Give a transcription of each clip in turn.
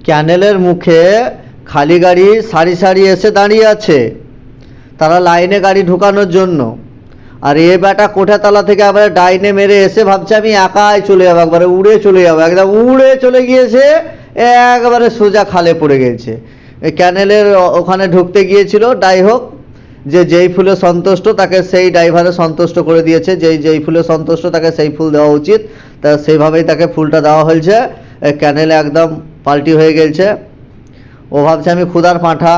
ক্যানেলের মুখে খালি গাড়ি সারি সারি এসে দাঁড়িয়ে আছে, তারা লাইনে গাড়ি ঢোকানোর জন্য। আর এ বেটা কোঠাতলা থেকে একবারে ডাইনে মেরে এসে ভাবছে আমি একাই চলে যাবো, একবারে উড়ে চলে যাবো, একদম উড়ে চলে গিয়েছে, একবারে সোজা খালে পড়ে গেছে। এই ক্যানেলের ওখানে ঢুকতে গিয়েছিল, যাই হোক, যেই ফুলে সন্তুষ্ট তাকে সেই ড্রাইভারে সন্তুষ্ট করে দিয়েছে, যেই ফুলে সন্তুষ্ট তাকে সেই ফুল দেওয়া উচিত, তা সেইভাবেই তাকে ফুলটা দেওয়া হয়েছে। ক্যানেলে একদম পাল্টি হয়ে গেছে। ও ভাবছে আমি ক্ষুধার পাঁঠা,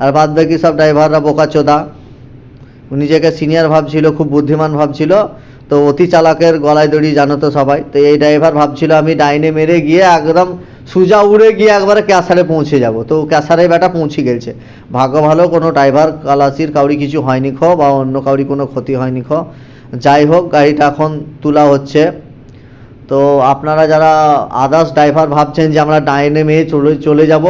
আর বাদ বাকি সব ড্রাইভাররা বোকাচোদা। নিজেকে সিনিয়র ভাবছিল, খুব বুদ্ধিমান ভাবছিল, তো অতি চালাকের গলায় দড়ি জানো তো সবাই। তো এই ড্রাইভার ভাবছিল আমি ডাইনে মেরে গিয়ে একদম সোজা উড়ে গিয়ে একবারে ক্যাসারে পৌঁছে যাব, তো ক্যাসারে বেটা পৌঁছে গেছে। ভাগ্য ভালো, কোনো ড্রাইভার কালাসির কাউরি কিছু হয়নি বা অন্য কাউরি কোনো ক্ষতি হয়নি যাই হোক, গাড়িটা এখন তোলা হচ্ছে। তো আপনারা যারা আদার্স ড্রাইভার ভাবছেন যে আমরা ডাইনে মেয়ে চলে যাব,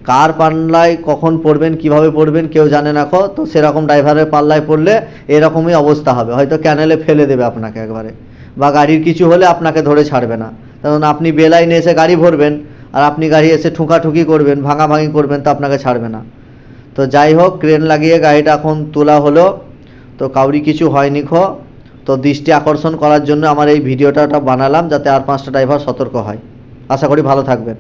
কার পাল্লায় কখন পড়বেন, কিভাবে পড়বেন কেউ জানে না তো সেরকম ড্রাইভারের পাল্লায় পড়লে এরকমই অবস্থা হবে, হয়তো ক্যানেলে ফেলে দেবে আপনাকে একবারে, বা গাড়ির কিছু হলে আপনাকে ধরে ছাড়বে না। কারণ আপনি বেলাইনে এসে গাড়ি ভরবেন, আর আপনি গাড়ি এসে ঠুকাঠুকি করবেন, ভাঙাভাঙি করবেন, তো আপনাকে ছাড়বে না। তো যাই হোক, ক্রেন লাগিয়ে গাড়িটা এখন তোলা হলো, তো কাউরি কিছু হয়নি তো দৃষ্টি আকর্ষণ করার জন্য আমার এই ভিডিওটা বানালাম, যাতে আর 5টা ড্রাইভার সতর্ক হয়। আশা করি ভালো থাকবেন।